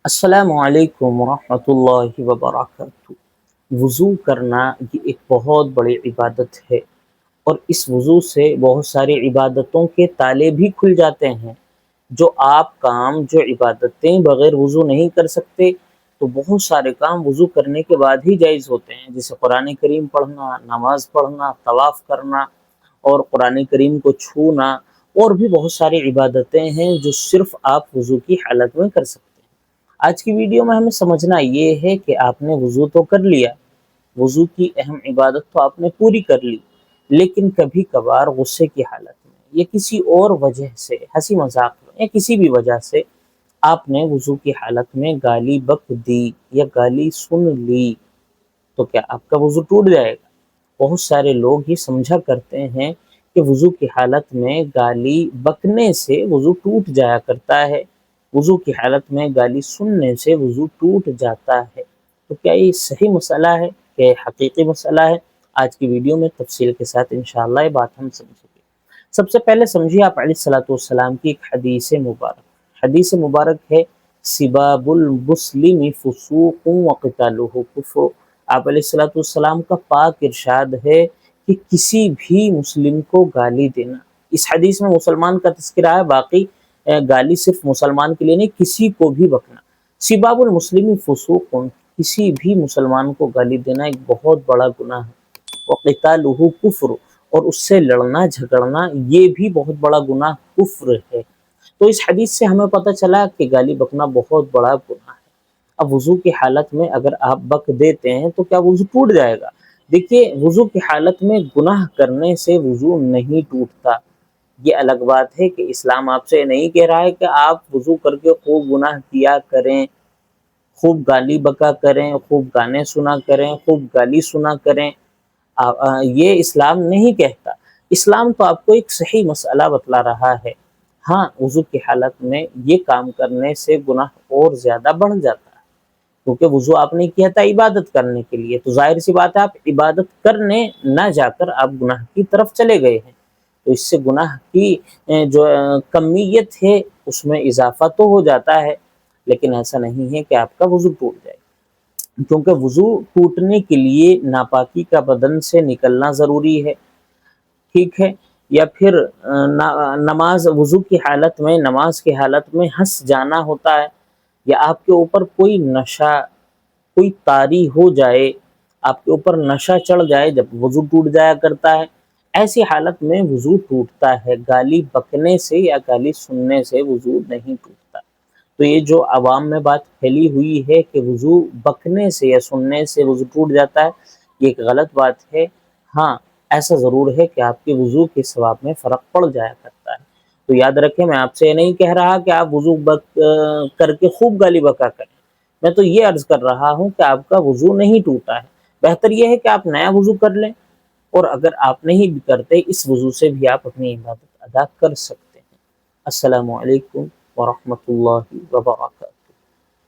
السلام علیکم ورحمۃ اللہ وبرکاتہ۔ وضو کرنا یہ ایک بہت بڑی عبادت ہے، اور اس وضو سے بہت ساری عبادتوں کے تالے بھی کھل جاتے ہیں۔ جو عبادتیں بغیر وضو نہیں کر سکتے، تو بہت سارے کام وضو کرنے کے بعد ہی جائز ہوتے ہیں، جیسے قرآن کریم پڑھنا، نماز پڑھنا، طواف کرنا اور قرآن کریم کو چھونا، اور بھی بہت ساری عبادتیں ہیں جو صرف آپ وضو کی حالت میں کر سکتے ہیں۔ آج کی ویڈیو میں ہمیں سمجھنا یہ ہے کہ آپ نے وضو تو کر لیا، وضو کی اہم عبادت تو آپ نے پوری کر لی، لیکن کبھی کبھار غصے کی حالت میں یا کسی اور وجہ سے، ہنسی مذاق میں یا کسی بھی وجہ سے آپ نے وضو کی حالت میں گالی بک دی یا گالی سن لی، تو کیا آپ کا وضو ٹوٹ جائے گا؟ بہت سارے لوگ یہ سمجھا کرتے ہیں کہ وضو کی حالت میں گالی بکنے سے وضو ٹوٹ جایا کرتا ہے، وضو کی حالت میں گالی سننے سے وضو ٹوٹ جاتا ہے۔ تو کیا یہ صحیح مسئلہ ہے کہ حقیقی مسئلہ ہے؟ آج کی ویڈیو میں تفصیل کے ساتھ انشاءاللہ یہ بات ہم سمجھیں گے۔ سب سے پہلے سمجھیے آپ علیہ الصلوۃ والسلام کی ایک حدیث مبارک ہے، سباب المسلم فسوق وقتالہ کفر۔ آپ علیہ الصلوۃ والسلام کا پاک ارشاد ہے کہ کسی بھی مسلم کو گالی دینا، اس حدیث میں مسلمان کا تذکرہ ہے، باقی گالی صرف مسلمان کے لیے نہیں، کسی کو بھی بکنا۔ سباب المسلم فسوق، کسی بھی مسلمان کو گالی دینا ایک بہت بڑا گناہ ہے، وقتالہ کفر، اور اس سے لڑنا جھگڑنا یہ بھی بہت بڑا گناہ کفر ہے۔ تو اس حدیث سے ہمیں پتہ چلا کہ گالی بکنا بہت بڑا گناہ ہے۔ اب وضو کی حالت میں اگر آپ بک دیتے ہیں تو کیا وضو ٹوٹ جائے گا؟ دیکھیے، وضو کی حالت میں گناہ کرنے سے وضو نہیں ٹوٹتا۔ یہ الگ بات ہے کہ اسلام آپ سے نہیں کہہ رہا ہے کہ آپ وضو کر کے خوب گناہ کیا کریں، خوب گالی بکا کریں، خوب گانے سنا کریں، خوب گالی سنا کریں، یہ اسلام نہیں کہتا۔ اسلام تو آپ کو ایک صحیح مسئلہ بتلا رہا ہے۔ ہاں، وضو کی حالت میں یہ کام کرنے سے گناہ اور زیادہ بڑھ جاتا ہے، کیونکہ وضو آپ نے کیا تھا عبادت کرنے کے لیے، تو ظاہر سی بات ہے آپ عبادت کرنے نہ جا کر آپ گناہ کی طرف چلے گئے ہیں، تو اس سے گناہ کی جو کمیت ہے اس میں اضافہ تو ہو جاتا ہے، لیکن ایسا نہیں ہے کہ آپ کا وضو ٹوٹ جائے، کیونکہ وضو ٹوٹنے کے لیے ناپاکی کا بدن سے نکلنا ضروری ہے، ٹھیک ہے؟ یا پھر وضو کی حالت میں، نماز کی حالت میں ہنس جانا ہوتا ہے، یا آپ کے اوپر کوئی نشہ، کوئی طاری ہو جائے، آپ کے اوپر نشہ چڑھ جائے، جب وضو ٹوٹ جایا کرتا ہے۔ ایسی حالت میں وضو ٹوٹتا ہے، گالی بکنے سے یا گالی سننے سے وضو نہیں ٹوٹتا۔ تو یہ جو عوام میں بات پھیلی ہوئی ہے کہ وضو بکنے سے یا سننے سے وضو ٹوٹ جاتا ہے، یہ ایک غلط بات ہے۔ ہاں، ایسا ضرور ہے کہ آپ کے وضو کے ثواب میں فرق پڑ جایا کرتا ہے۔ تو یاد رکھیں، میں آپ سے یہ نہیں کہہ رہا کہ آپ وضو کر کے خوب گالی بکا کریں، میں تو یہ عرض کر رہا ہوں کہ آپ کا وضو نہیں ٹوٹا ہے، بہتر یہ ہے کہ آپ نیا وضو کر لیں، اور اگر آپ نہیں بھی کرتے، اس وضو سے بھی آپ اپنی عبادت ادا کر سکتے ہیں۔ السلام علیکم ورحمۃ اللہ وبرکاتہ۔